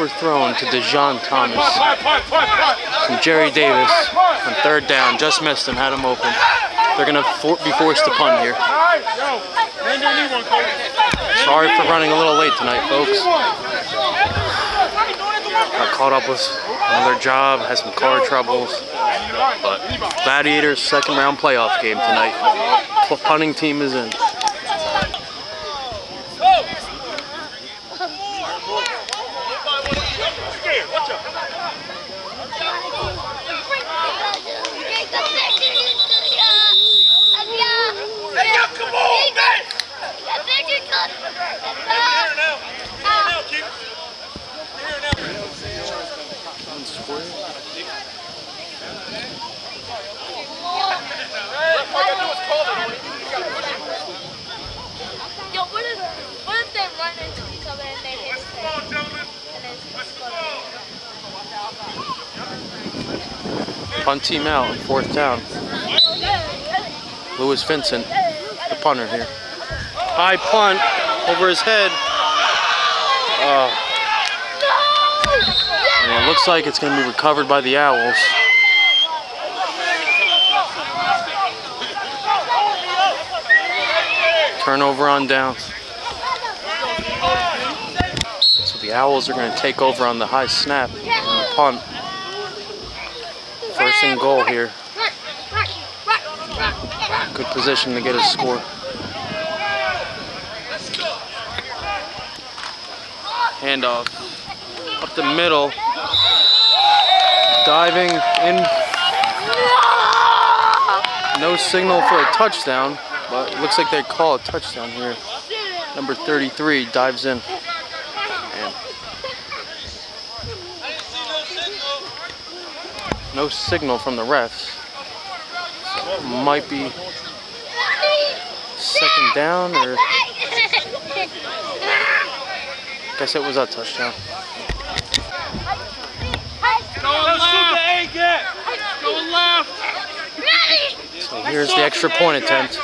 overthrown to DeJohn Thomas. From Jerry Davis on third down. Just missed him, had him open. They're going to be forced to punt here. Sorry for running a little late tonight, folks. Got caught up with another job, had some car troubles. But Gladiators' second round playoff game tonight. Punting team is in. Punt team out on fourth down. Lewis Vincent, the punter here. High punt over his head. And it looks like it's going to be recovered by the Owls. Turnover on downs. So the Owls are going to take over on the high snap and the punt. First and goal here. Good position to get a score. Handoff up the middle. Diving in. No signal for a touchdown, but it looks like they call a touchdown here. Number 33 dives in. And no signal from the refs. So it might be second down, or guess it was a touchdown. So here's the extra point attempt.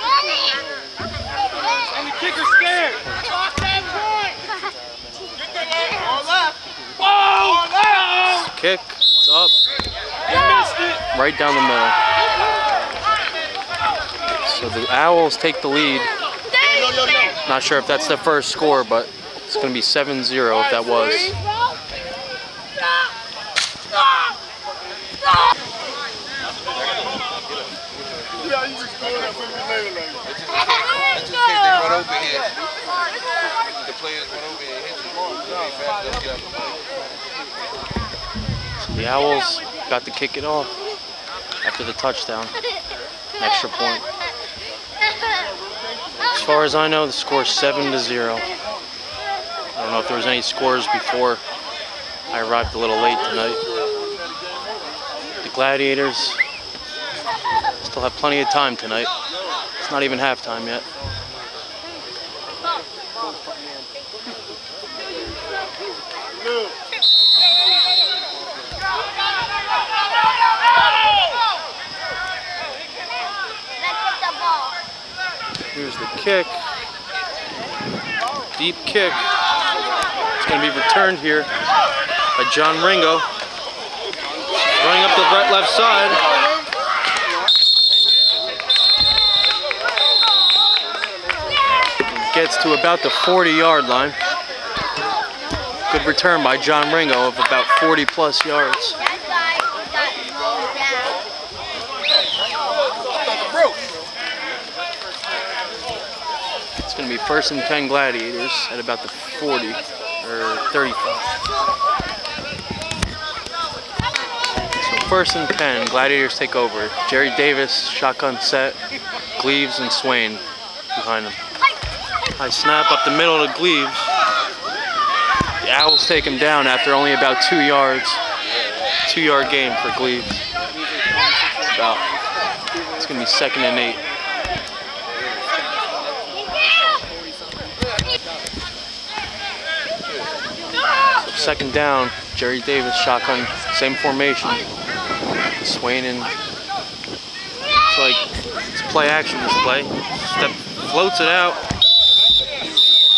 Kick, it's up. Right down the middle. So the Owls take the lead. Not sure if that's the first score, but it's going to be 7-0 if that was. So the Owls got to kick it off after the touchdown. Extra point. As far as I know, the score is 7-0. I don't know if there was any scores before I arrived a little late tonight. The Gladiators still have plenty of time tonight. It's not even halftime yet. Here's the kick. Deep kick. It's going to be returned here by John Ringo. Running up the left side. Gets to about the 40-yard line. Good return by John Ringo of about 40-plus yards. It's going to be first and 10 Gladiators at about the 40 or 35. So first and 10, Gladiators take over. Jerry Davis, shotgun set, Gleaves and Swain behind him. High snap up the middle to Gleaves. The Owls take him down after only about 2 yards. 2-yard gain for Gleaves. It's going to be second and 8. Second down, Jerry Davis, shotgun, same formation. Swain in. It's like it's play action display. Step floats it out.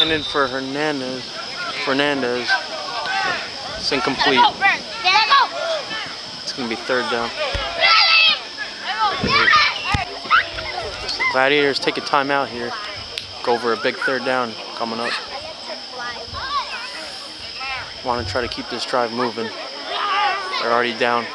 And then for Fernandez. It's incomplete. It's going to be third down. So the Gladiators take a timeout here. Go over a big third down coming up. Want to try to keep this drive moving. They're already down.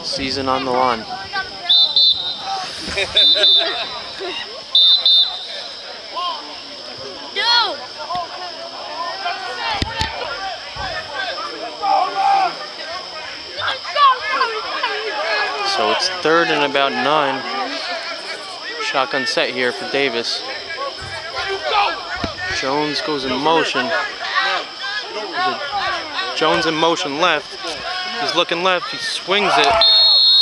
Season on the line. So it's third and about 9. Shotgun set here for Davis. Jones goes in motion. Jones in motion left. He's looking left. He swings it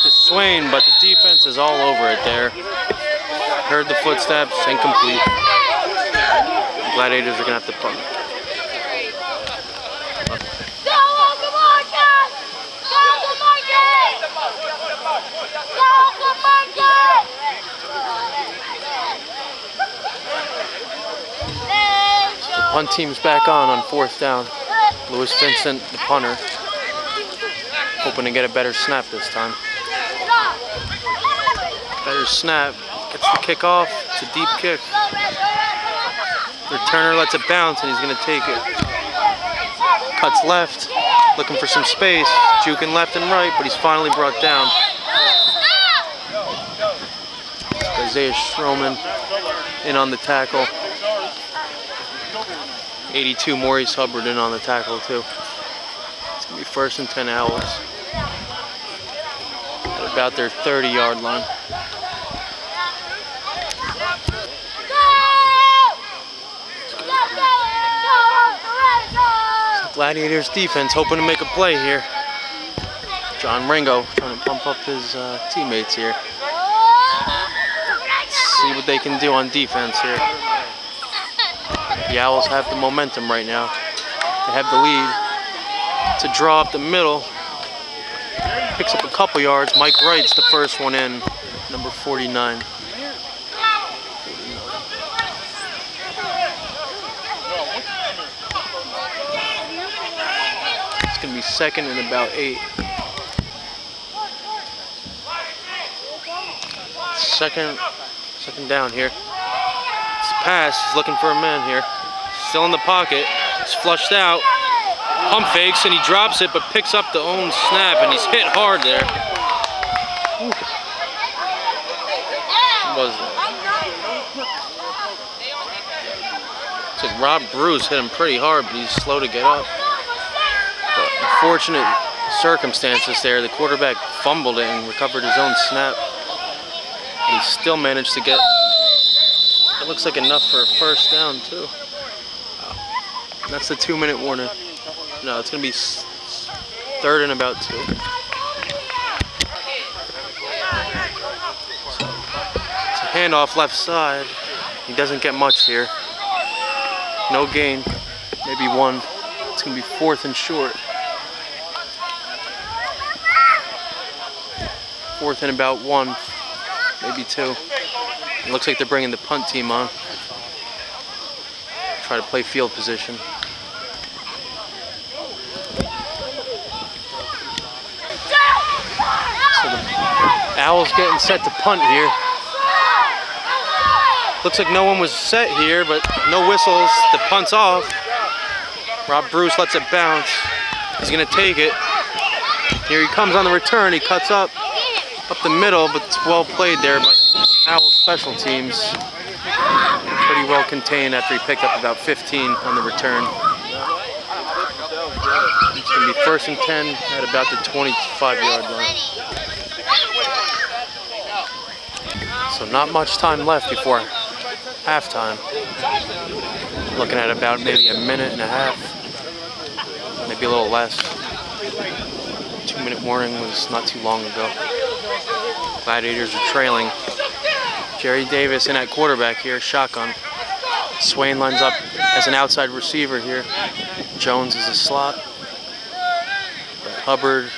to Swain, but the defense is all over it there. Heard the footsteps. Incomplete. The Gladiators are going to have to punt. Punt team's back on fourth down. Lewis Vincent, the punter, hoping to get a better snap this time. Better snap, gets the kick off. It's a deep kick. The returner lets it bounce and he's going to take it. Cuts left, looking for some space, juking left and right, but he's finally brought down. Isaiah Stroman in on the tackle. 82 Maurice Hubbard in on the tackle too. It's going to be first and 10 Owls. At about their 30-yard line. Gladiators defense hoping to make a play here. John Ringo trying to pump up his teammates here. Let's see what they can do on defense here. The Owls have the momentum right now. They have the lead. To draw up the middle. Picks up a couple yards. Mike Wright's the first one in. Number 49. It's going to be second and about 8. Second down here. It's a pass. He's looking for a man here. Still in the pocket. It's flushed out. Pump fakes and he drops it, but picks up the own snap and he's hit hard there. What was that? It's like Rob Bruce hit him pretty hard, but he's slow to get up. But unfortunate circumstances there. The quarterback fumbled it and recovered his own snap. And he still managed to get, it looks like enough for a first down too. And that's the 2-minute warning. No, it's going to be third and about 2. It's a handoff left side. He doesn't get much here. No gain. Maybe 1. It's going to be 4th and short. 4th and about 1. Maybe 2. It looks like they're bringing the punt team on. Try to play field position. So the Owls getting set to punt here. Looks like no one was set here, but no whistles. The punt's off. Rob Bruce lets it bounce. He's going to take it. Here he comes on the return. He cuts up the middle, but it's well played there by the Owls special teams. Pretty well contained after he picked up about 15 on the return. It's going to be first and 10 at about the 25-yard line. So not much time left before halftime. Looking at about maybe a minute and a half, maybe a little less. 2-minute warning was not too long ago. Gladiators are trailing. Jerry Davis in at quarterback here, shotgun. Swain lines up as an outside receiver here. Jones is a slot. Hubbard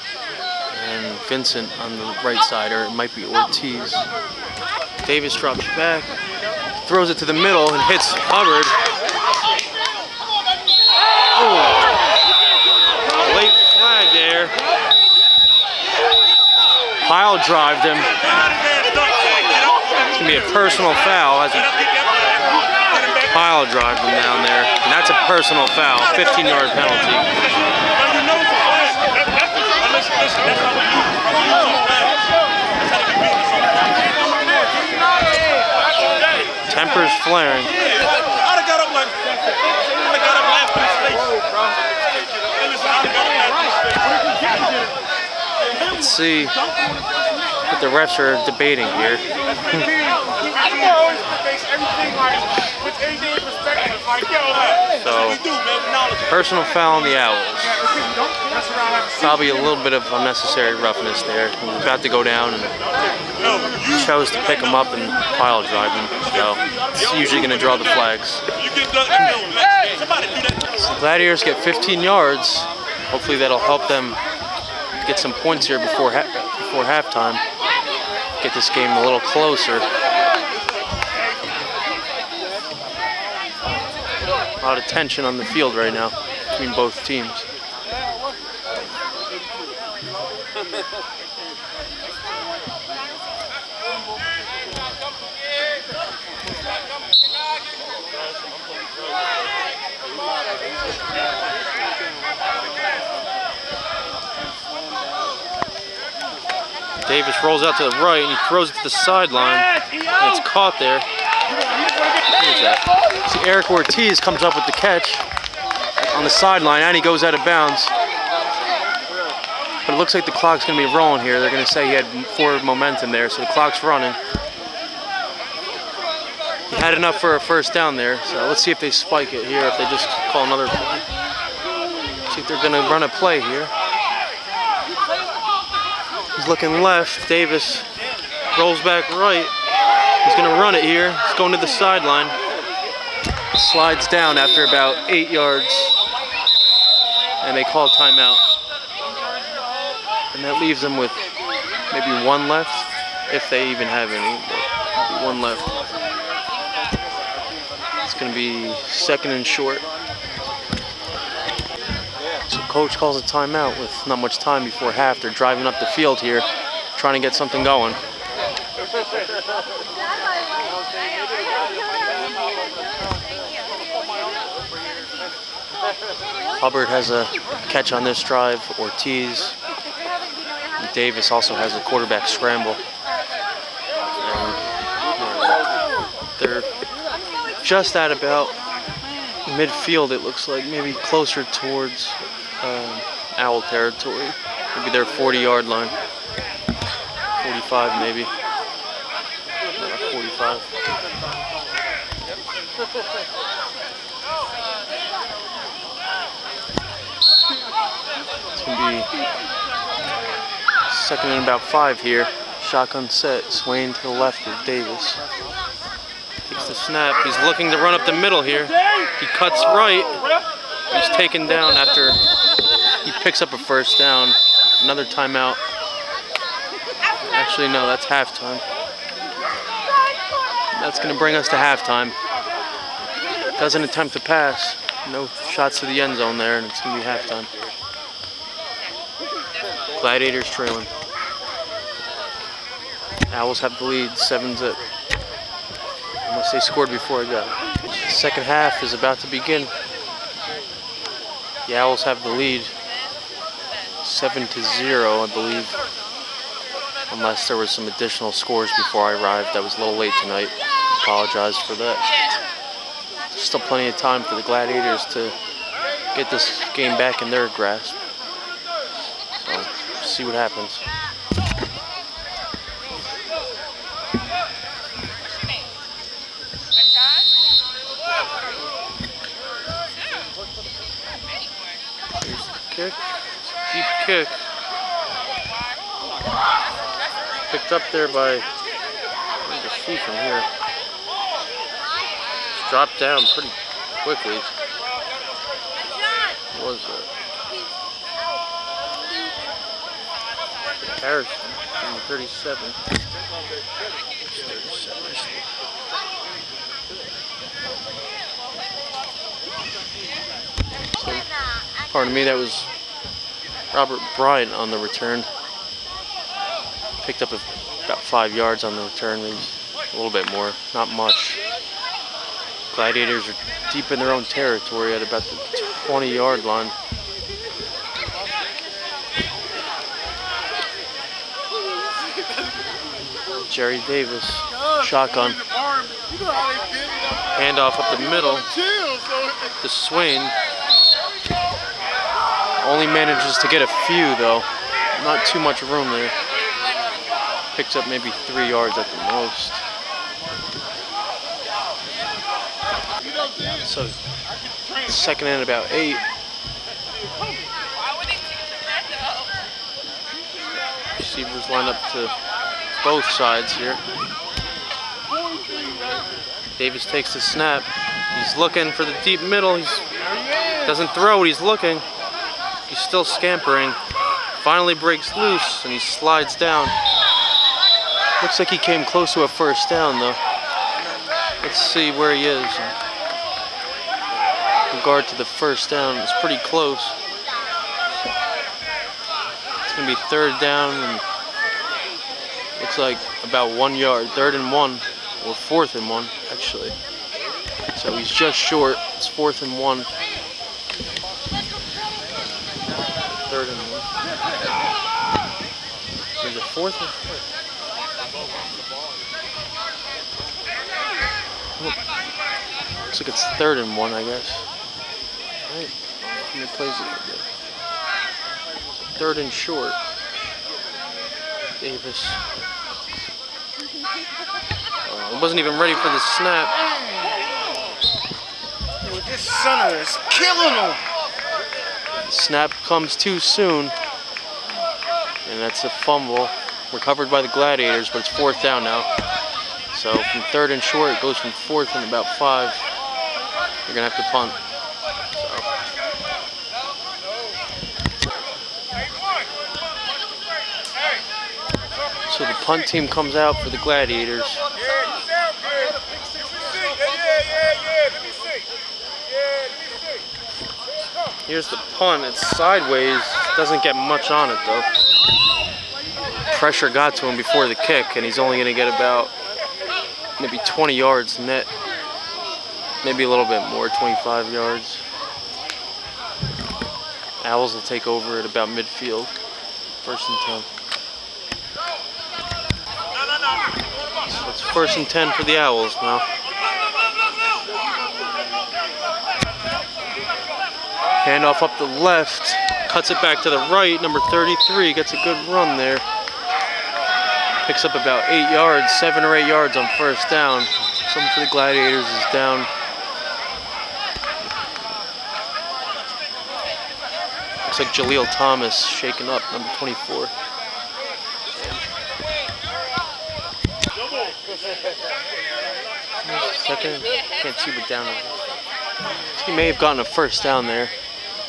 and Vincent on the right side, or it might be Ortiz. Davis drops back, throws it to the middle and hits Hubbard. Oh, late flag there. Pile drived him. It's gonna be a personal foul as he pile drived him down there, and that's a personal foul, 15-yard penalty. Tempers flaring. Let's see what the refs are debating here. So, personal foul on the Owls. Probably a little bit of unnecessary roughness there. He was about to go down and chose to pick him up and pile drive him. So, it's usually going to draw the flags. So Gladiators get 15 yards. Hopefully that'll help them get some points here before halftime. Get this game a little closer. A lot of tension on the field right now between both teams. Davis rolls out to the right and he throws it to the sideline. And it's caught there. Who's that? See, Eric Ortiz comes up with the catch on the sideline and he goes out of bounds. But it looks like the clock's going to be rolling here. They're going to say he had forward momentum there, so the clock's running. He had enough for a first down there, so let's see if they spike it here, if they just call another play. See if they're going to run a play here. He's looking left. Davis rolls back right. He's going to run it here. He's going to the sideline. Slides down after about 8 yards. And they call timeout. And that leaves them with maybe one left, if they even have any. Maybe one left. It's going to be second and short. So coach calls a timeout with not much time before half. They're driving up the field here, trying to get something going. Hubbard has a catch on this drive. Ortiz. And Davis also has a quarterback scramble. And they're just at about midfield, it looks like, maybe closer towards Owl territory. Maybe their 40-yard line. 45 maybe. 45. It's going to be second and about 5 here. Shotgun set. Swain to the left of Davis. Takes the snap. He's looking to run up the middle here. He cuts right. He's taken down after he picks up a first down. Another timeout. Actually, no, that's halftime. That's going to bring us to halftime. Doesn't attempt to pass. No shots to the end zone there, and it's going to be halftime. Gladiators trailing. Owls have the lead, 7-zip. Unless they scored before I got it. The second half is about to begin. The Owls have the lead, 7-0, I believe. Unless there was some additional scores before I arrived. That was a little late tonight. I apologize for that. There's still plenty of time for the Gladiators to get this game back in their grasp. So, see what happens. Here's the kick. Deep kick. Picked up there by, hard to see from here. dropped down pretty quickly. What was that? Harrison, number 37. So, pardon me, that was Robert Bryant on the return. Picked up about 5 yards on the return, maybe a little bit more, not much. Gladiators are deep in their own territory at about the 20-yard line. Jerry Davis, shotgun. Handoff up the middle to Swain. Only manages to get a few though. Not too much room there. Picks up maybe 3 yards at the most. So, second and about 8. Receivers line up to both sides here. Davis takes the snap. He's looking for the deep middle. He doesn't throw it, he's looking. He's still scampering. Finally breaks loose and he slides down. Looks like he came close to a first down though. Let's see where he is. In regard to the first down, it's pretty close. It's going to be third down and looks like about 1 yard. 3rd and 1, or 4th and 1 actually. So he's just short. It's 4th and 1. 3rd and 1. Is it 4th or 5th? Looks like it's 3rd and 1, I guess. Right. How many plays did it get? 3rd and short. Davis. Wasn't even ready for the snap. Dude, this center is killing him. The snap comes too soon. And that's a fumble. Recovered by the Gladiators, but it's 4th down now. So from 3rd and short, it goes from 4th and about 5. You're going to have to punt. So the punt team comes out for the Gladiators. Here's the punt. It's sideways. Doesn't get much on it though. Pressure got to him before the kick, and he's only going to get about maybe 20 yards net. Maybe a little bit more, 25 yards. Owls will take over at about midfield. 1st and 10. So it's 1st and 10 for the Owls now. Handoff up the left, cuts it back to the right. Number 33 gets a good run there. Picks up about 8 yards, 7 or 8 yards on 1st down. Something for the Gladiators is down. Looks like Jaleel Thomas shaken up, number 24. Second, can't see what down it is. He may have gotten a 1st down there,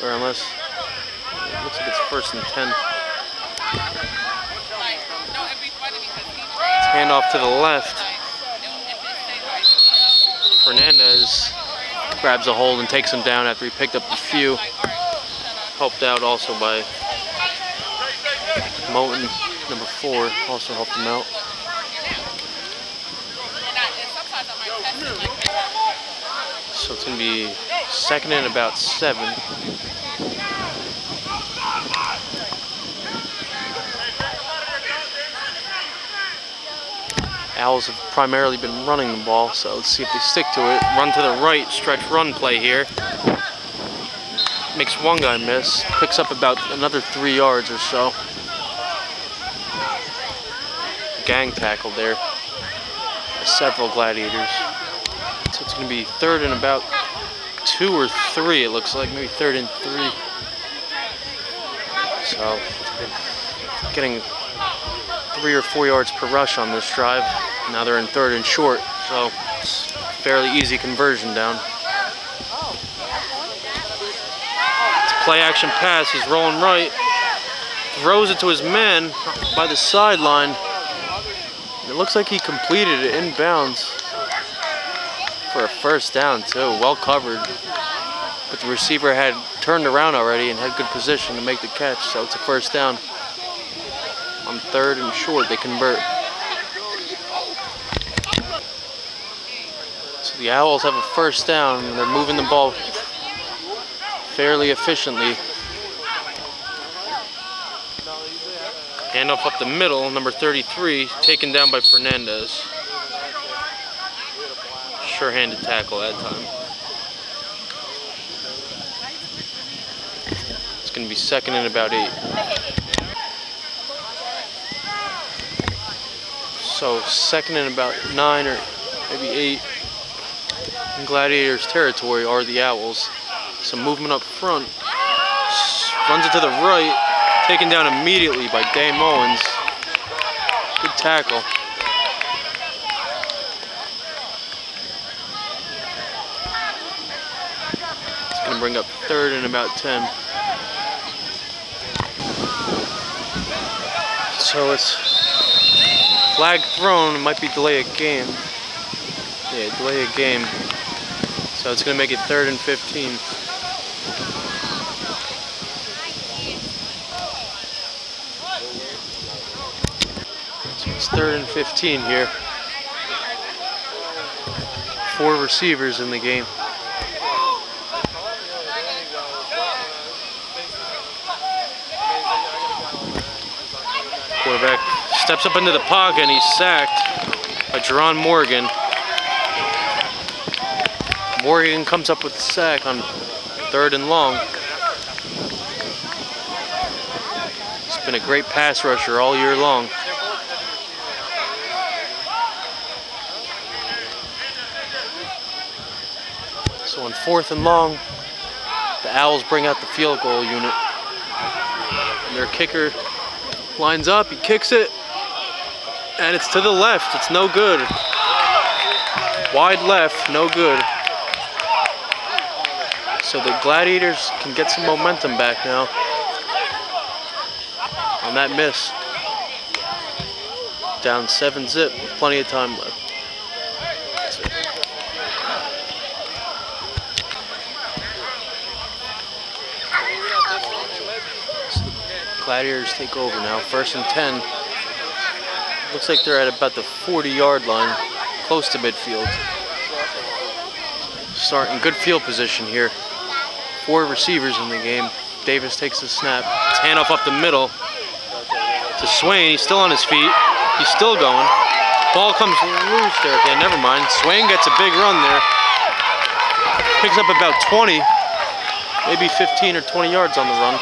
or unless it looks like it's 1st and 10. Handoff to the left. Fernandez grabs a hold and takes him down after he picked up a few. Helped out also by Moten, number 4, also helped him out. So it's going to be 2nd and about 7. Owls have primarily been running the ball, so let's see if they stick to it. Run to the right, stretch run play here. Makes one guy miss, picks up about another 3 yards or so. Gang tackle there. Several Gladiators. So it's going to be 3rd and about 2 or 3, it looks like, maybe 3rd and 3. So getting 3 or 4 yards per rush on this drive. Now they're in 3rd and short. So fairly easy conversion down. It's a play action pass. He's rolling right. Throws it to his man by the sideline. It looks like he completed it inbounds for a first down too. Well covered. But the receiver had turned around already and had good position to make the catch. So it's a first down. On 3rd and short, they convert. So the Owls have a first down, and they're moving the ball fairly efficiently. Handoff up the middle, number 33, taken down by Fernandez. Sure-handed tackle that time. It's going to be 2nd and about 8. So 2nd and about 9 or maybe 8 in Gladiators territory are the Owls. Some movement up front. Runs it to the right. Taken down immediately by Dame Owens. Good tackle. It's going to bring up 3rd and about 10. So it's flag thrown. It might be delay a game. Yeah, delay a game. So it's going to make it 3rd and 15. So it's 3rd and 15 here. 4 receivers in the game. Quarterback steps up into the pocket and he's sacked by Jerron Morgan. Morgan comes up with the sack on 3rd and long. He's been a great pass rusher all year long. So on 4th and long, the Owls bring out the field goal unit. And their kicker lines up, he kicks it, and it's to the left. It's no good. Wide left, no good. So the Gladiators can get some momentum back now on that miss. Down 7-zip, with plenty of time left. That's it. Gladiators take over now, 1st and 10. Looks like they're at about the 40-yard line, close to midfield. Starting good field position here. 4 receivers in the game. Davis takes the snap. It's handoff up the middle to Swain. He's still on his feet. He's still going. Ball comes loose there. Okay, never mind. Swain gets a big run there. Picks up about 20, maybe 15 or 20 yards on the run.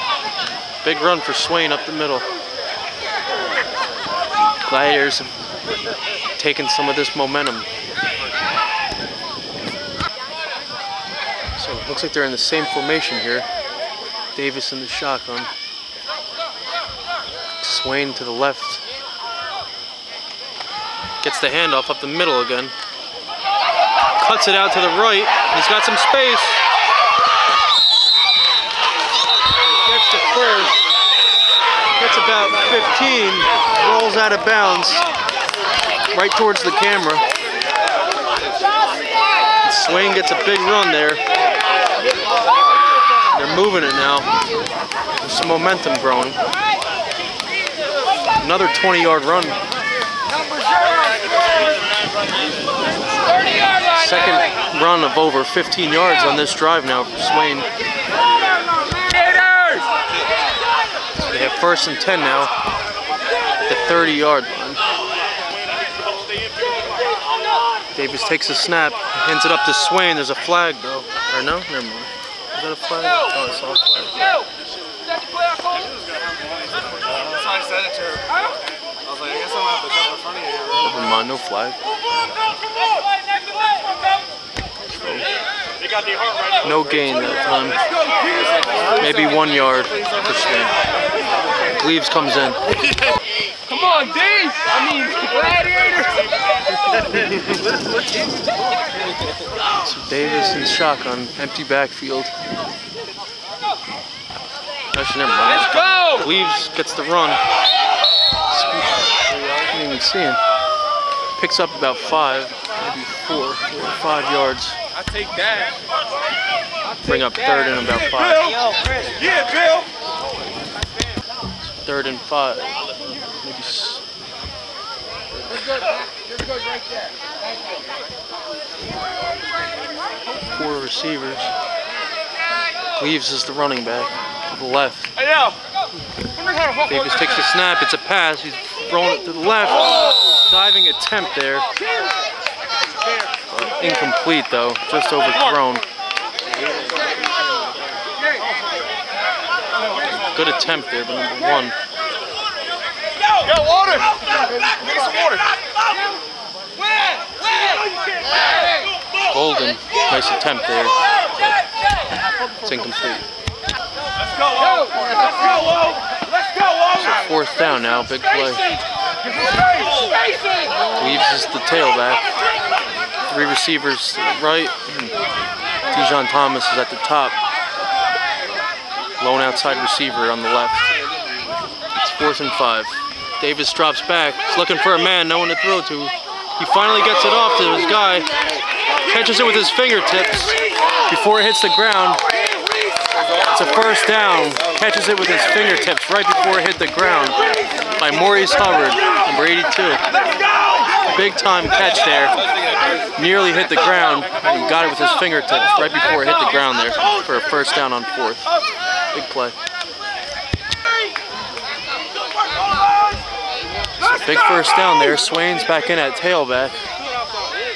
Big run for Swain up the middle. Gladiators have taken some of this momentum. So it looks like they're in the same formation here. Davis in the shotgun. Swain to the left. Gets the handoff up the middle again. Cuts it out to the right. He's got some space. Gets to 1st. Gets about 15. Rolls out of bounds. Right towards the camera. Swain gets a big run there. They're moving it now. There's some momentum growing. Another 20-yard run. Second run of over 15 yards on this drive now for Swain. So they have 1st and 10 now at the 30-yard line. Davis takes a snap, hands it up to Swain. There's a flag though. Or no? Never mind. Is that a flag? Oh, I saw a flag. I said it to her. I was like, I guess I'm gonna have to jump in front of you. Never mind, no flag. No gain that time. Maybe 1 yard for Swain. Gladiators comes in. Come on. on, D! Gladiators! So Davis and shotgun, empty backfield. Actually, never mind. Let's go! Cleaves gets the run. Didn't even see him. Picks up about 5, maybe 4 or 5 yards. I take that. Bring up third and about 5. Yeah, Bill! Third and 5. Maybe. You're good right there. 4 receivers. Cleaves is the running back to the left. Hey, yo! Davis takes the snap. It's a pass. He's throwing it to the left. Diving attempt there. Incomplete though. Just overthrown. Good attempt there, but number 1. Yo, water! Need some water. Golden. Nice attempt there. It's incomplete. Let's go, Lo! Let's go, Lo! Let's go, Lo! So 4th down now. Big play. Cleaves is the tailback. 3 receivers to the right. Dijon Thomas is at the top. Lone outside receiver on the left. It's 4th and 5. Davis drops back. He's looking for a man, no one to throw to. He finally gets it off to his guy. Catches it with his fingertips before it hits the ground. It's a 1st down. Catches it with his fingertips right before it hit the ground by Maurice Hubbard, number 82. Big time catch there. Nearly hit the ground. He got it with his fingertips right before it hit the ground there for a 1st down on 4th. Big play. So big 1st down there. Swain's back in at tailback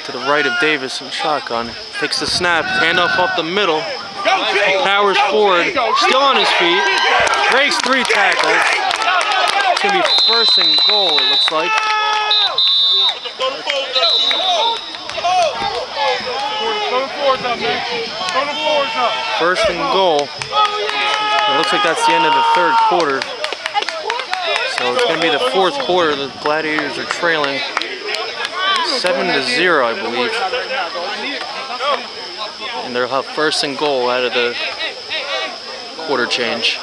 to the right of Davis and shotgun. Takes the snap. Handoff up the middle. Powers forward. Still on his feet. Breaks 3 tackles. It's going to be 1st and goal, it looks like. First and goal. It looks like that's the end of the 3rd quarter. So it's going to be the 4th quarter. The Gladiators are trailing 7-0, I believe. And they'll have 1st and goal out of the quarter change.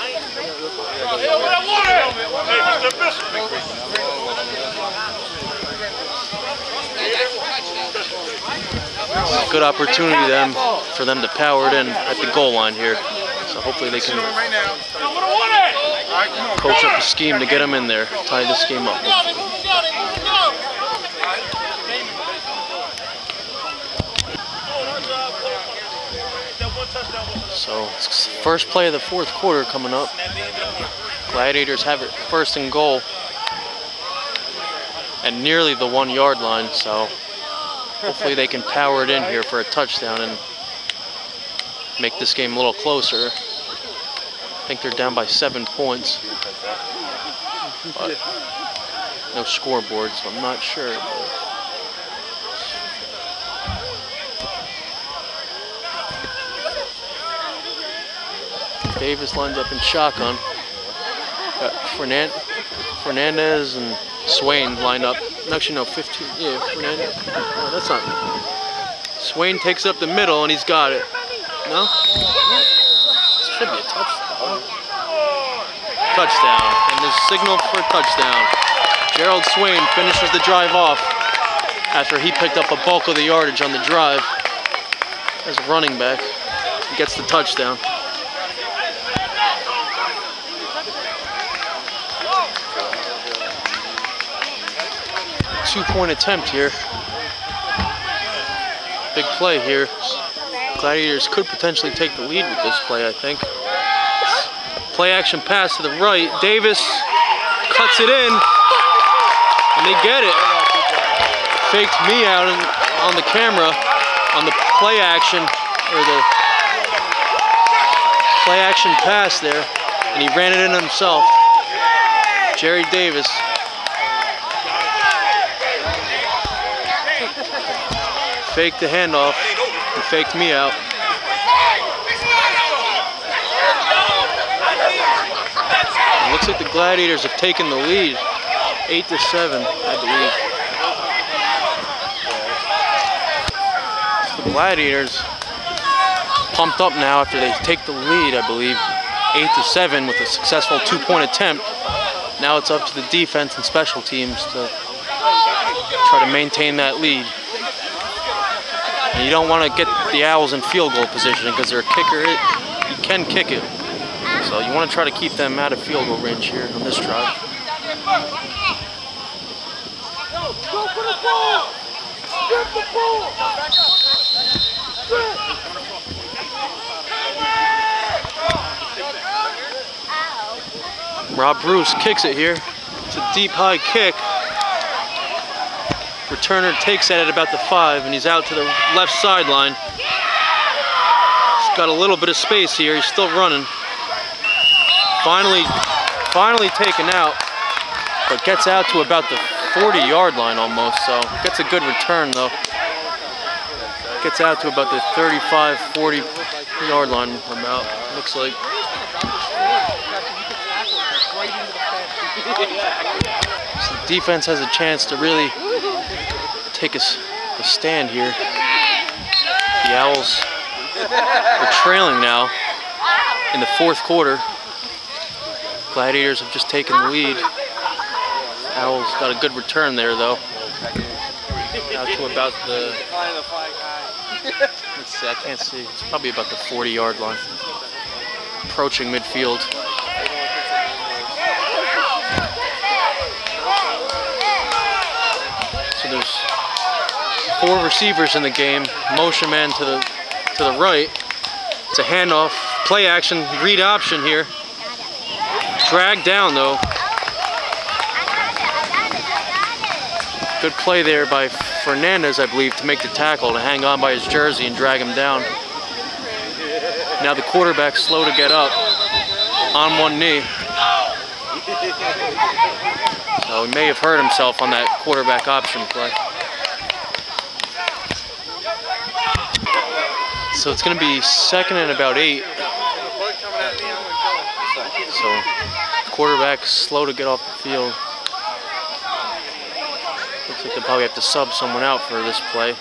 Good opportunity then for them to power it in at the goal line here. So hopefully they can coach up a scheme to get them in there, tie the scheme up. So it's the first play of the 4th quarter coming up. Gladiators have it 1st and goal at nearly the 1-yard line, so hopefully they can power it in here for a touchdown and make this game a little closer. I think they're down by 7 points, but no scoreboard, so I'm not sure. Davis lines up in shotgun. Got Fernandez and Swain lined up. Actually, no, 15. Yeah, Fernandez. No, that's not. Swain takes up the middle and he's got it. No? This should be a touchdown. Touchdown. And there's a signal for a touchdown. Gerald Swain finishes the drive off after he picked up a bulk of the yardage on the drive as a running back. He gets the touchdown. Two-point attempt here. Big play here. Gladiators could potentially take the lead with this play, I think. Play action pass to the right. Davis cuts it in, and they get it. Faked me out on the camera on the play action, or the play action pass there, and he ran it in himself. Jerry Davis. Faked the handoff. He faked me out. It looks like the Gladiators have taken the lead 8-7, I believe. So the Gladiators pumped up now after they take the lead, I believe, 8-7 with a successful 2-point attempt. Now it's up to the defense and special teams to try to maintain that lead. And you don't want to get the Owls in field goal position because their kicker, he can kick it. So you want to try to keep them out of field goal range here on this drive. Rob Bruce kicks it here. It's a deep high kick. Returner takes it at about the 5, and he's out to the left sideline. He's got a little bit of space here. He's still running. Finally taken out, but gets out to about the 40-yard line almost. So gets a good return though. Gets out to about the 35, 40-yard line about. Looks like. So the defense has a chance to really take a stand here. The Owls are trailing now in the 4th quarter. Gladiators have just taken the lead. Owls got a good return there though. Out to about the, let's see, I can't see. It's probably about the 40-yard line. Approaching midfield. So there's 4 receivers in the game. Motion man to the right. It's a handoff, play action, read option here. Dragged down though. Good play there by Fernandez, I believe, to make the tackle, to hang on by his jersey and drag him down. Now the quarterback's slow to get up, on one knee. So he may have hurt himself on that quarterback option play. So it's going to be 2nd and about 8. So quarterback slow to get off the field. Looks like they'll probably have to sub someone out for this play.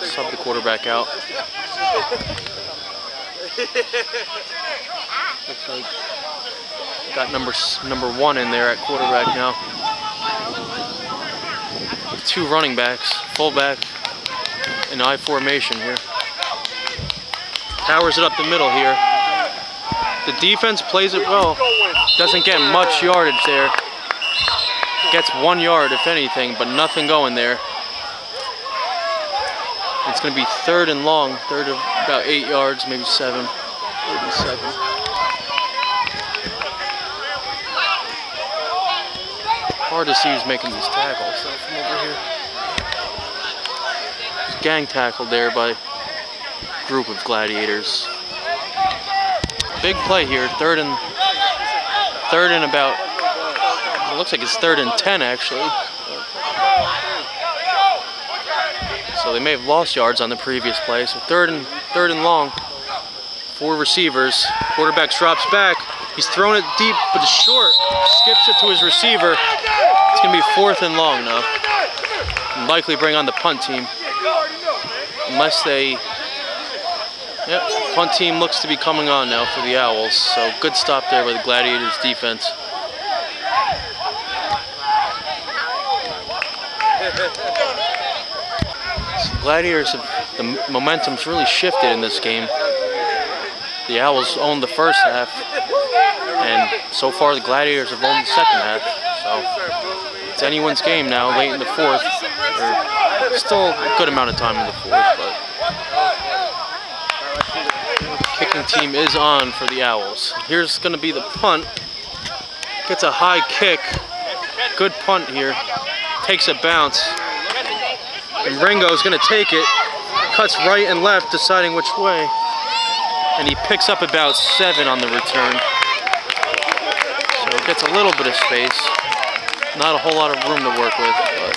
Sub the quarterback out. Looks like got number 1 in there at quarterback now. 2 running backs, fullback in I formation here. Powers it up the middle here. The defense plays it well. Doesn't get much yardage there. Gets 1 yard if anything, but nothing going there. It's going to be 3rd and long. 3rd of about 8 yards, maybe 7. Maybe 7. Hard to see who's making these tackles from over here. It's gang tackled there by a group of Gladiators. Big play here, 3rd and about, it looks like it's 3rd and 10 actually. So they may have lost yards on the previous play. So 3rd and long, 4 receivers. Quarterback drops back. He's thrown it deep, but it's short. Skips it to his receiver. It's gonna be 4th and long now. And likely bring on the punt team. Unless they, yep, punt team looks to be coming on now for the Owls. So good stop there by the Gladiators defense. So the Gladiators the momentum's really shifted in this game. The Owls owned the first half, and so far the Gladiators have owned the second half. So it's anyone's game now, late in the 4th. There's still a good amount of time in the 4th, but kicking team is on for the Owls. Here's going to be the punt. Gets a high kick. Good punt here. Takes a bounce. And Ringo's going to take it. Cuts right and left, deciding which way. And he picks up about 7 on the return. So it gets a little bit of space. Not a whole lot of room to work with, but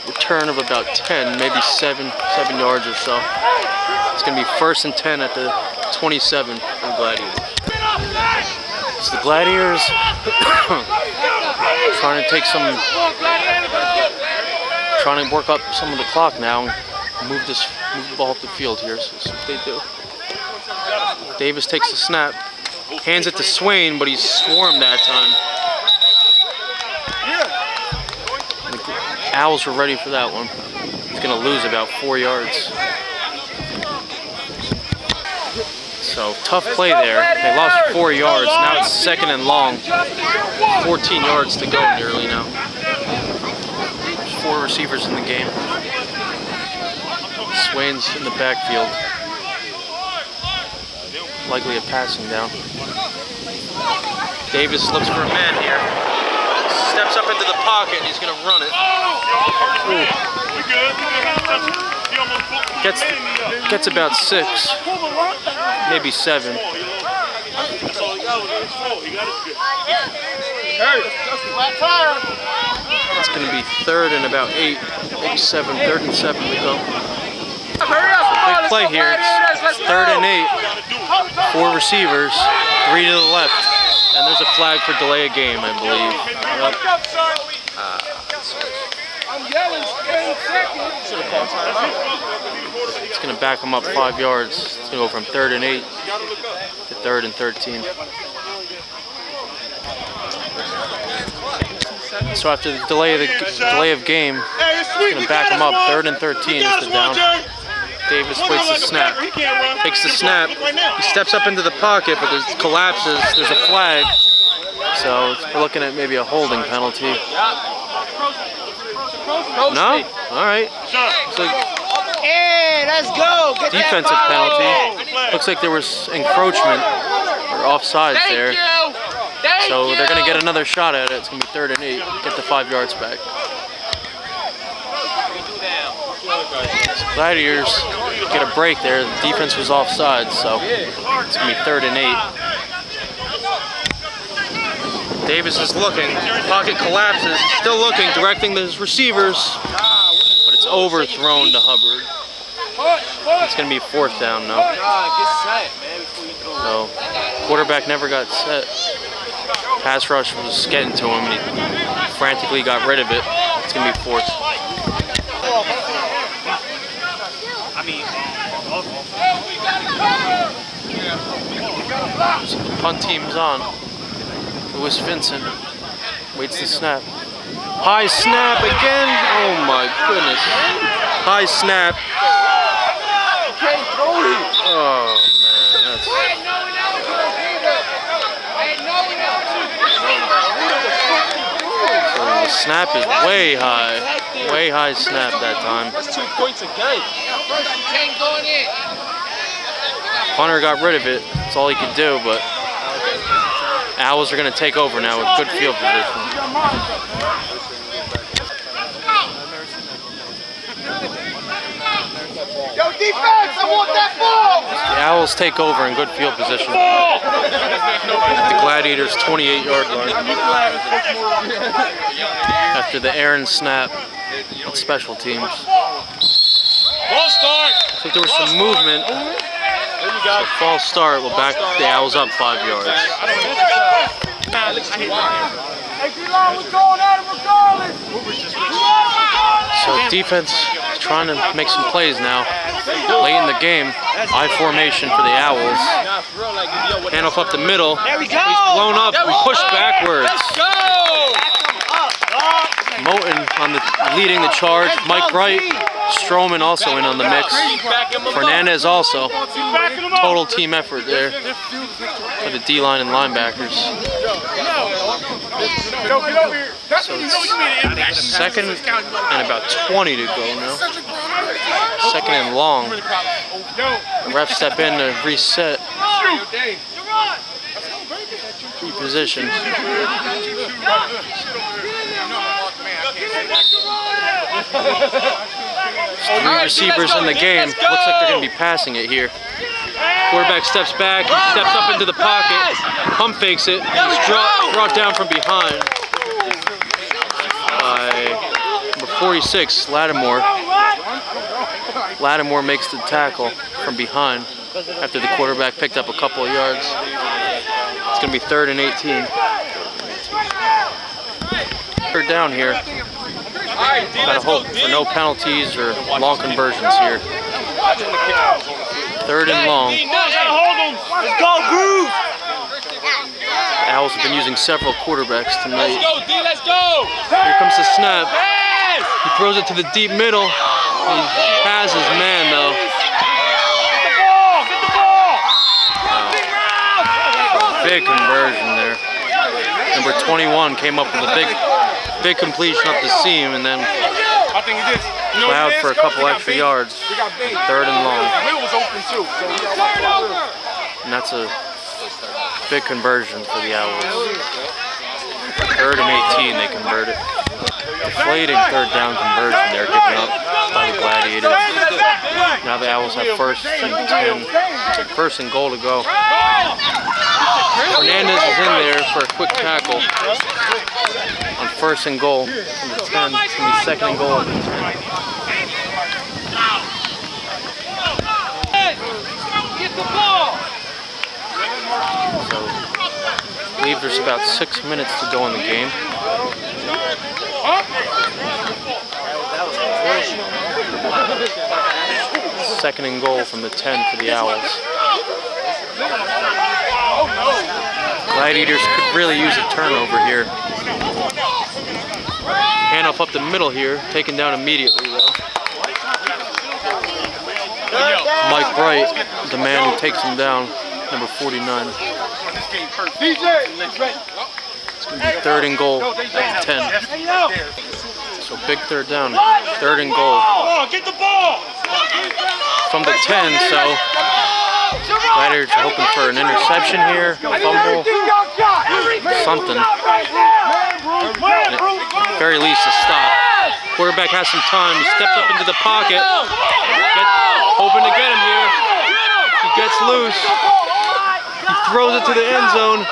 return of about 10, maybe 7 yards or so. It's going to be 1st and 10 at the 27 for Gladiators. It's the Gladiators trying to trying to work up some of the clock now and move the ball up the field here. So that's what they do. Davis takes the snap, hands it to Swain, but he's swarmed that time. And the Owls were ready for that one. He's going to lose about 4 yards. So tough play there. They lost 4 yards. Now it's 2nd and long. 14 yards to go nearly now. There's 4 receivers in the game. Swain's in the backfield. Likely a passing down. Davis looks for a man here. Steps up into the pocket and he's going to run it. Gets about 6. Maybe 7. It's going to be 3rd and about 8, maybe 7. 3rd and 7 to go. Big play here. It's 3rd and 8. 4 receivers, 3 to the left, and there's a flag for delay of game, I believe. Yep. It's going to back them up 5 yards. It's going to go from 3rd and 8 to 3rd and 13. So after the delay of game, it's going to back them up 3rd and 13 is the down. Davis waits the snap. Takes the snap. He steps up into the pocket, but there's collapses. There's a flag. So we're looking at maybe a holding penalty. No? All right. So Hey, let's go. Get defensive penalty. Looks like there was encroachment or offsides there. So they're going to get another shot at it. It's going to be 3rd and 8. Get the 5 yards back. Gladiators get a break there. The defense was offside, so it's going to be 3rd and 8. Davis is looking. Pocket collapses. Still looking, directing his receivers, but it's overthrown to Hubbard. It's going to be 4th down now. So quarterback never got set. Pass rush was getting to him, and he frantically got rid of it. It's going to be 4th. So the punt team's on. Lewis Vincent waits the snap. High snap again. Oh my goodness. High snap. Oh man, that's... So the snap is way high. Way high snap that time. That's 2 points a game. Punter got rid of it. That's all he could do, but Owls are going to take over now with good field position. Yo, defense, I want that ball! The Owls take over in good field position. At the Gladiators' 28-yard line. After the errant snap on special teams. Ball start. So there was some movement. So false start will back the Owls up 5 yards. So defense is trying to make some plays now. Late in the game, I formation for the Owls. Handoff up the middle. He's blown up. We push backwards. Moten leading the charge. Mike Wright, Stroman also in on the mix. Fernandez also. Total team effort there for the D-line and linebackers. So it's 2nd and about 20 to go now. 2nd and long. The refs step in to reset. Reposition. Three receivers in the game. Looks like they're going to be passing it here. Quarterback steps back. He steps up into the pocket. Pump fakes it. He's brought down from behind by number 46, Lattimore. Lattimore makes the tackle from behind after the quarterback picked up a couple of yards. It's going to be 3rd and 18. 3rd down here. Gotta hope for no penalties or long conversions here. 3rd and long. Let's go, Groove! Owls have been using several quarterbacks tonight. Let's go, D, let's go! Here comes the snap. Yes! He throws it to the deep middle. He has his man though. Get the ball! Get the ball! Big conversion there. Number 21 came up with a big completion up the seam and then I think he did. plowed for a couple extra yards. 3rd and long. Will was open too, so we got watch that Will. And that's a big conversion for the Owls. 3rd and 18 they converted. Deflating 3rd down conversion they're giving up by the Gladiators. Now the Owls have 1st and 10. 1st and goal to go. Hernandez is in there for a quick tackle on 1st and goal from the 10. It's going to be 2nd and goal on the 10. Get the ball! So, I believe there's about 6 minutes to go in the game. Second and goal from the 10 for the Owls. Gladiators could really use a turnover here. Handoff up the middle here, taken down immediately though. Mike Bright, the man who takes him down, number 49. It's going to be 3rd and goal at 10. So big 3rd down, 3rd and goal. Get the ball! From the 10, so Gladiators are hoping for an interception here, fumble, something. And at the very least a stop. Quarterback has some time, he steps up into the pocket, hoping to get him here. He gets loose, he throws it to the end zone.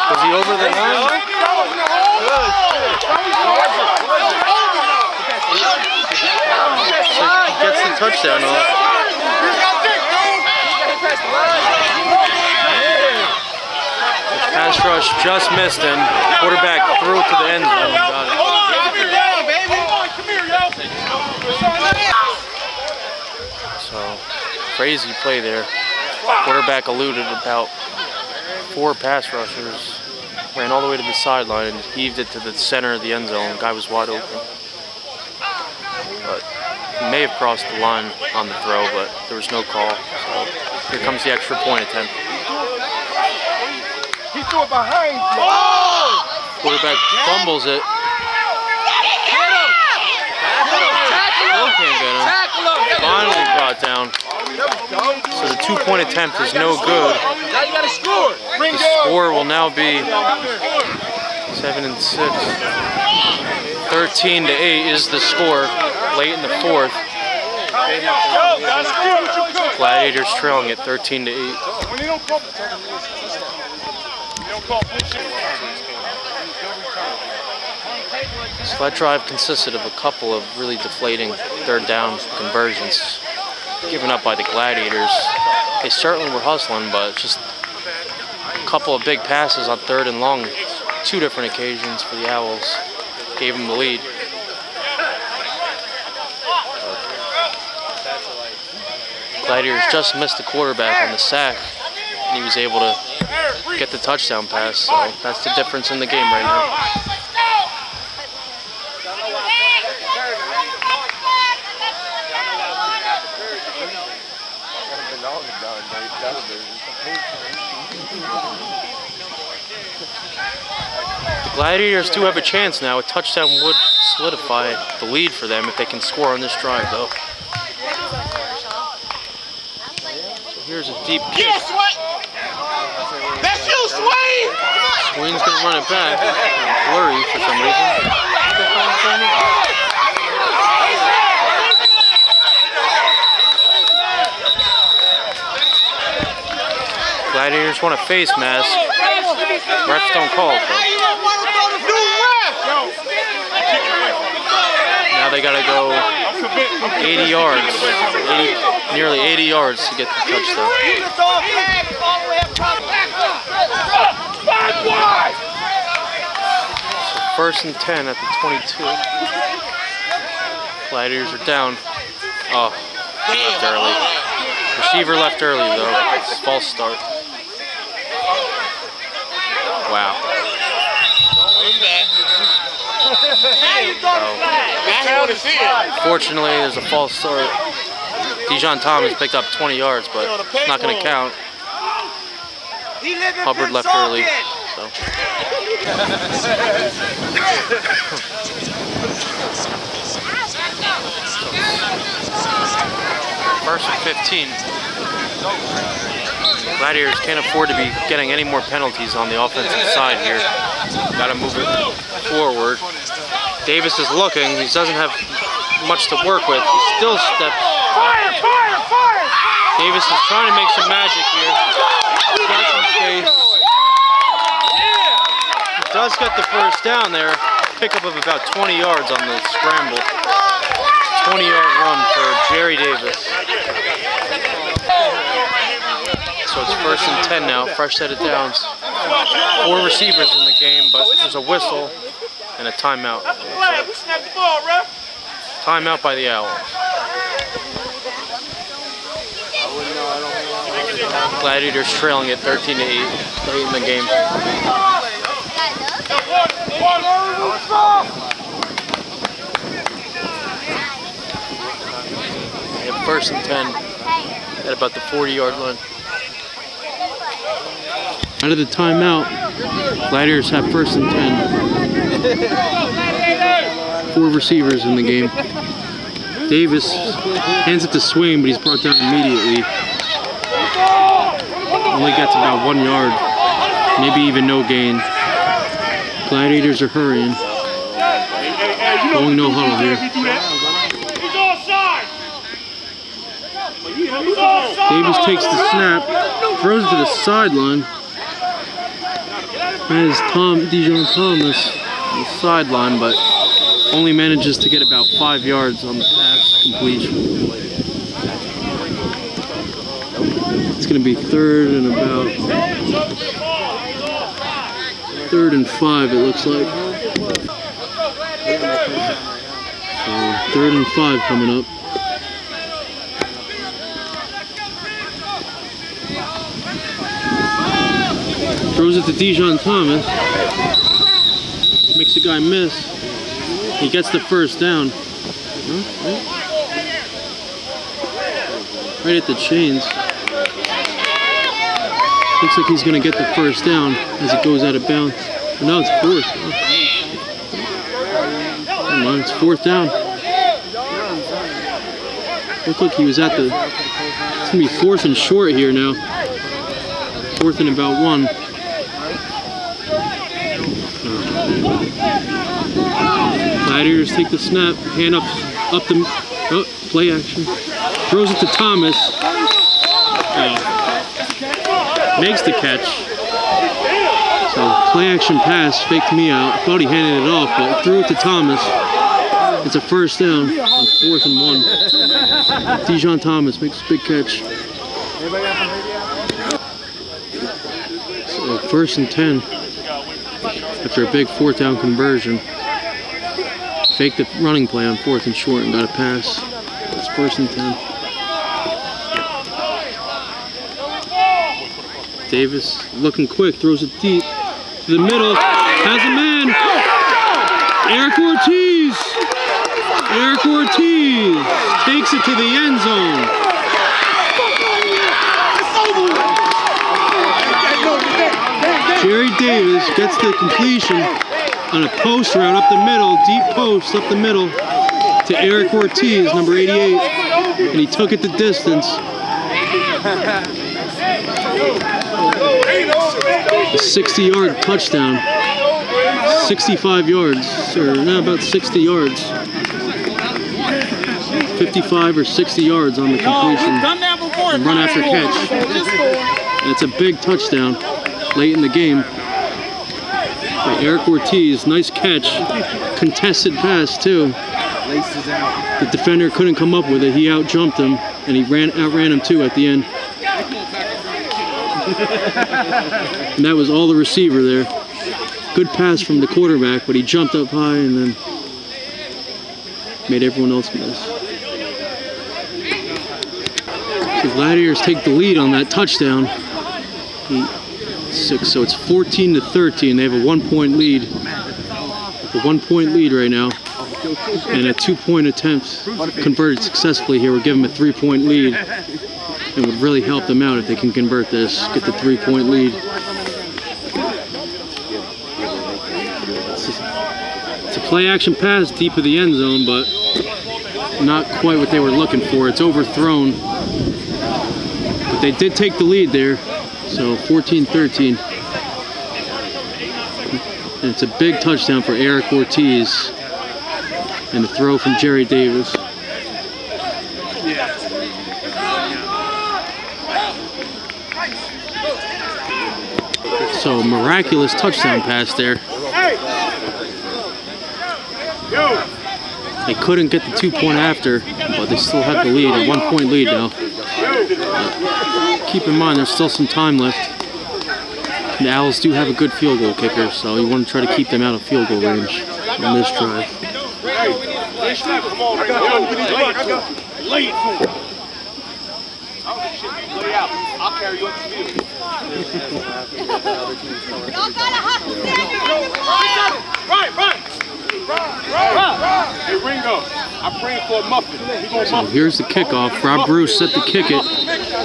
Was he over the line? He gets the touchdown off. Pass rush just missed him. Quarterback threw it to the end zone. Got it. So, crazy play there. Quarterback eluded about 4 pass rushers. Ran all the way to the sideline and heaved it to the center of the end zone. The guy was wide open. But he may have crossed the line on the throw, but there was no call. So here comes the extra point attempt. He threw it behind. Quarterback fumbles it. Still can't get him. Finally brought down. So the 2-point attempt is no good. The score will now be 7 and 6. 13-8 is the score late in the 4th. Gladiators trailing at 13-8. So that drive consisted of a couple of really deflating 3rd down conversions given up by the Gladiators. They certainly were hustling, but just a couple of big passes on 3rd and long, 2 different occasions for the Owls gave them the lead. Gladiators just missed the quarterback on the sack, and he was able to get the touchdown pass, so that's the difference in the game right now. The Gladiators do have a chance now. A touchdown would solidify the lead for them if they can score on this drive, though. So here's a deep kick. That's you, Swain! Swain's going to run it back. Blurry for some reason. What the hell is going on? Gladiators want a face mask. Refs don't call it, though. Now they gotta go 80 yards. Nearly 80 yards to get the touchdown. So 1st and 10 at the 22. Gladiators are down. Oh, left early. Receiver left early though. It's a false start. Wow. Fortunately, there's a false start. Dijon Thomas picked up 20 yards, but it's not going to count. Hubbard left early. So. First and 15. Gladiators can't afford to be getting any more penalties on the offensive side here. Got to move it forward. Davis is looking. He doesn't have much to work with. He still steps. Davis is trying to make some magic here. He's got some space. He does get the first down there. Pickup of about 20 yards on the scramble. 20-yard run for Jerry Davis. So it's 1st and 10 now, fresh set of downs. 4 receivers in the game, but there's a whistle and a timeout. Timeout by the Owls. Gladiators trailing at 13-8 late in the game. We have 1st and 10 at about the 40-yard line. Out of the timeout, Gladiators have 1st and 10. 4 receivers in the game. Davis hands it to Swain, but he's brought down immediately. Only gets about 1 yard, maybe even no gain. Gladiators are hurrying. Going no huddle here. Davis takes the snap, throws it to the sideline. Has Dijon Thomas on the sideline, but only manages to get about 5 yards on the pass completion. It's going to be 3rd and 5, it looks like. So 3rd and 5 coming up. Throws it to Dijon Thomas. Makes the guy miss. He gets the first down. Right at the chains. Looks like he's going to get the first down as it goes out of bounds. But now it's 4th. Come on, it's 4th down. Looks like he was at the... It's going to be 4th and short here now. 4th and about 1. Gladiators take the snap, hand up the play action. Throws it to Thomas. Makes the catch. So play action pass faked me out. Thought he handed it off, but threw it to Thomas. It's a first down on 4th and 1. Dijon Thomas makes a big catch. So 1st and 10 after a big 4th down conversion. Faked the running play on 4th and short and got a pass. It's 1st and 10. Davis looking quick, throws it deep to the middle. Has a man. Eric Ortiz. Eric Ortiz takes it to the end zone. Jerry Davis gets the completion on a post route up the middle, deep post up the middle to Eric Ortiz, number 88, and he took it the distance. A 60-yard touchdown, 65 yards, or no, about 60 yards. 55 or 60 yards on the completion, and run after catch. And it's a big touchdown late in the game by Eric Ortiz. Nice catch, contested pass too. The defender couldn't come up with it. He out-jumped him, and he outran him too at the end. And that was all the receiver there. Good pass from the quarterback, but he jumped up high and then made everyone else miss. The Gladiators take the lead on that touchdown. 8-6, so it's 14-13. They have a 1-point lead. A 1-point lead right now. And a 2-point attempt converted successfully here would give them a 3-point lead. It would really help them out if they can convert this, get the 3-point lead. It's a play-action pass deep of the end zone, but not quite what they were looking for. It's overthrown. But they did take the lead there, so 14-13. And it's a big touchdown for Eric Ortiz. And a throw from Jerry Davis. So miraculous touchdown pass there. They couldn't get the 2-point after, but they still have the lead, a 1-point lead now. Keep in mind, there's still some time left. The Owls do have a good field goal kicker, so you want to try to keep them out of field goal range on this drive. I'll carry you up the field. Right. Hey, Ringo, I'm praying for a muffin. So here's the kickoff. Rob Bruce set to kick it.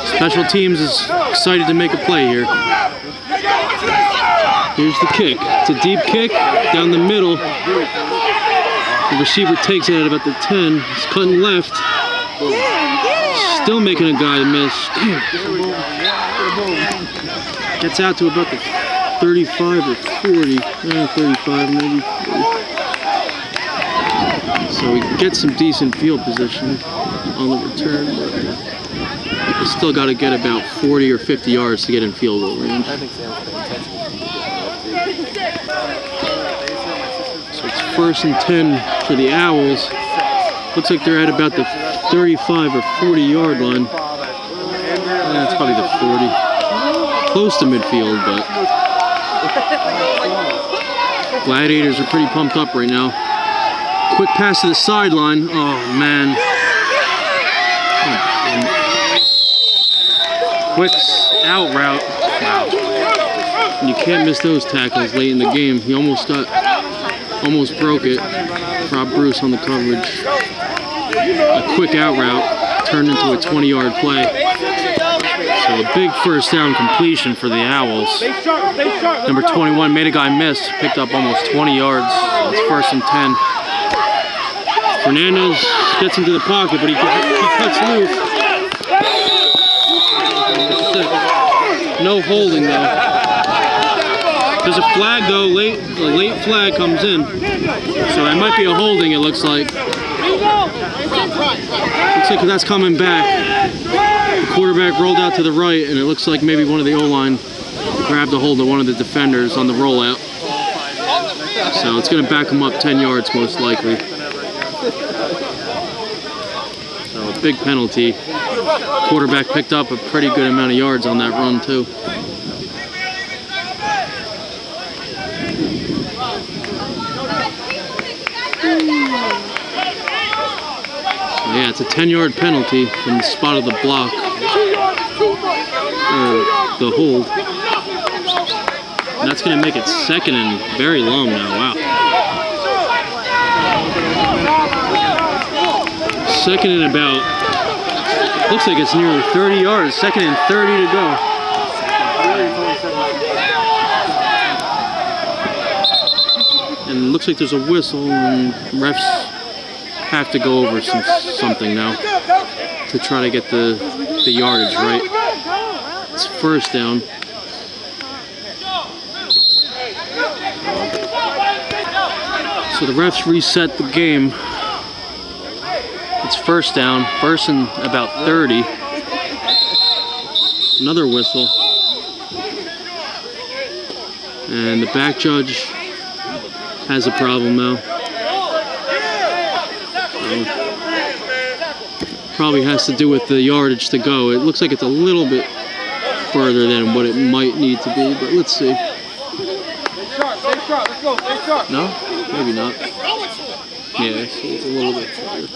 Special teams is excited to make a play here. Here's the kick. It's a deep kick down the middle. The receiver takes it at about the 10. He's cutting left. Still making a guy miss. Gets out to about the 35 or 40. 35 maybe. So he gets some decent field position on the return, but he's still got to get about 40 or 50 yards to get in field goal range. So it's 1st and 10 for the Owls. Looks like they're at about the 35 or 40 yard line. That's probably the 40. Close to midfield, but Gladiators are pretty pumped up right now. Quick pass to the sideline. Oh, man. Quick out route. Wow. And you can't miss those tackles late in the game. He almost broke it. Rob Bruce on the coverage. A quick out route turned into a 20-yard play. So a big 1st down completion for the Owls. Number 21 made a guy miss. Picked up almost 20 yards. It's 1st and 10. Fernandez gets into the pocket, but he cuts loose. No holding though. There's a flag though, a late flag comes in. So it might be a holding, it looks like. Looks like that's coming back. The quarterback rolled out to the right, and it looks like maybe one of the O-line grabbed a hold of one of the defenders on the rollout. So it's going to back him up 10 yards most likely. So a big penalty. Quarterback picked up a pretty good amount of yards on that run too. So yeah, it's a 10-yard penalty from the spot of the block, or the hold. And that's going to make it 2nd and very long now. Wow. 2nd and about, looks like it's nearly 30 yards. 2nd and 30 to go. And it looks like there's a whistle, and refs have to go over something now to try to get the yardage right. It's 1st down. So the refs reset the game. It's 1st down, 1st and about 30. Another whistle. And the back judge has a problem now. Probably has to do with the yardage to go. It looks like it's a little bit further than what it might need to be, but let's see. Stay sharp, let's go, stay sharp. No? Maybe not. Yeah, it's a little bit further.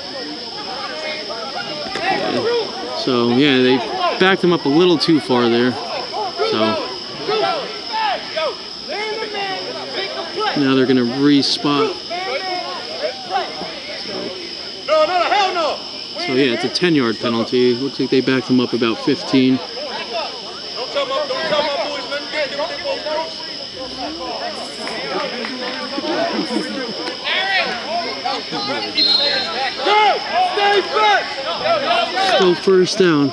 Yeah. So, yeah, they backed him up a little too far there. So, now they're going to re-spot. So, yeah, it's a 10-yard penalty. Looks like they backed him up about 15. Still first down.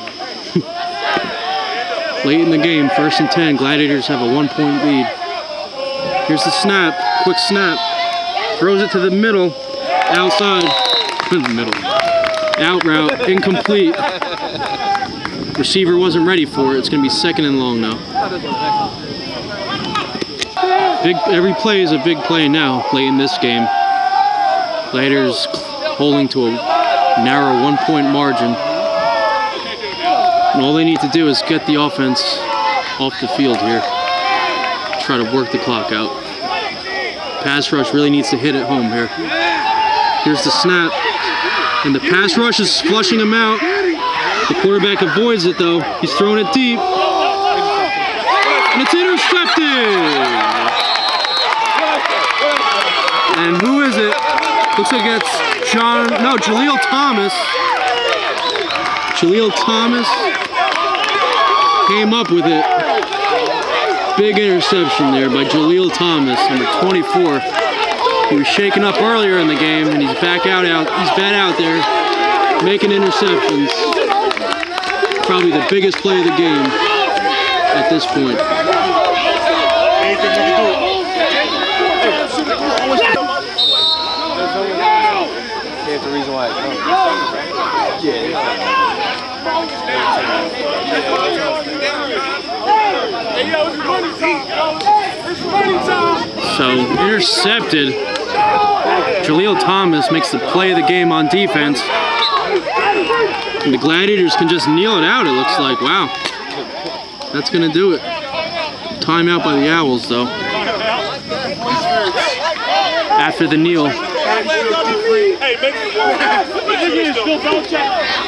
Late in the game, 1st and 10. Gladiators have a 1-point lead. Here's the snap. Quick snap. Throws it to the middle. Outside. Middle. Out route. Incomplete. Receiver wasn't ready for it. It's going to be 2nd and long now. Every play is a big play now, late in this game. Gladiators holding to a narrow 1-point margin. And all they need to do is get the offense off the field here. Try to work the clock out. Pass rush really needs to hit at home here. Here's the snap. And the pass rush is flushing him out. The quarterback avoids it though. He's throwing it deep. And it's intercepted! And who is it? Looks like it's Jaleel Thomas. Jaleel Thomas came up with it. Big interception there by Jaleel Thomas, number 24. He was shaken up earlier in the game, and he's back out there making interceptions. Probably the biggest play of the game at this point. That's the reason why So, intercepted. Jaleel Thomas makes the play of the game on defense. And the Gladiators can just kneel it out, it looks like. Wow. That's going to do it. Timeout by the Owls, though. After the kneel.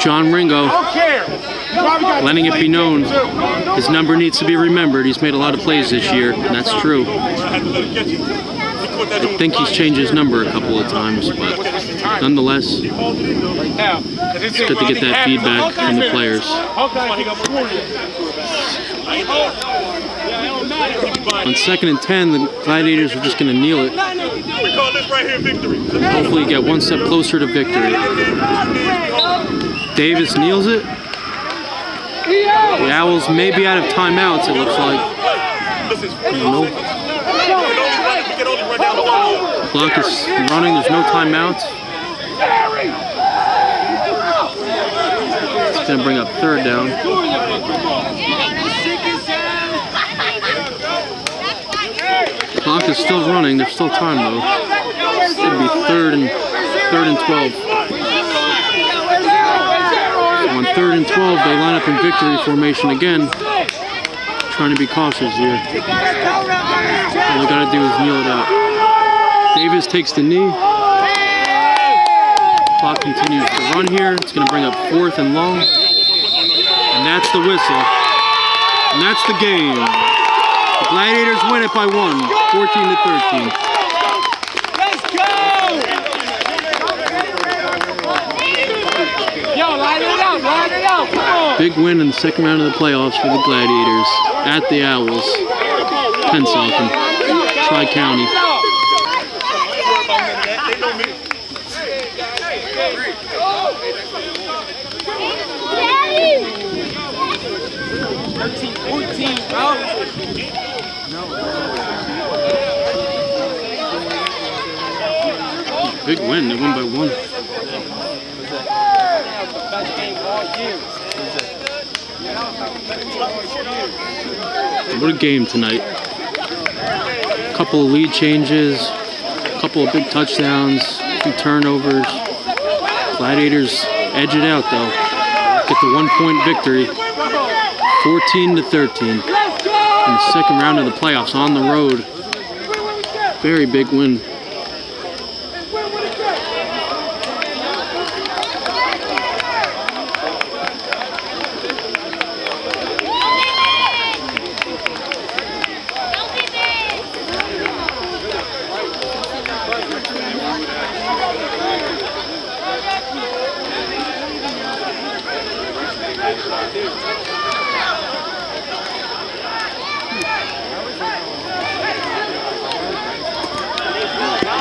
John Ringo, letting it be known his number needs to be remembered. He's made a lot of plays this year, and that's true. I think he's changed his number a couple of times, but nonetheless, it's good to get that feedback from the players. On 2nd and 10, the Gladiators are just going to kneel it. Hopefully get one step closer to victory. Davis kneels it. The Owls may be out of timeouts, it looks like. Nope. Clock is running, there's no timeouts. It's going to bring up 3rd down. Clock is still running. There's still time though. It's going to be 3rd and 12. So on 3rd and 12, they line up in victory formation again, trying to be cautious here. All they got to do is kneel it out. Davis takes the knee. Clock continues to run here. It's going to bring up 4th and long, and that's the whistle. And that's the game. The Gladiators win it by 1, 14-13. Let's go! Yo, line it out, come on! Big win in the 2nd round of the playoffs for the Gladiators at the Owls, Pennsauken, Tri-County. Big win, they won by 1. What a game tonight. A couple of lead changes, a couple of big touchdowns, a few turnovers. Gladiators edge it out though. Get the 1-point victory. 14-13. In the second round of the playoffs on the road. Very big win.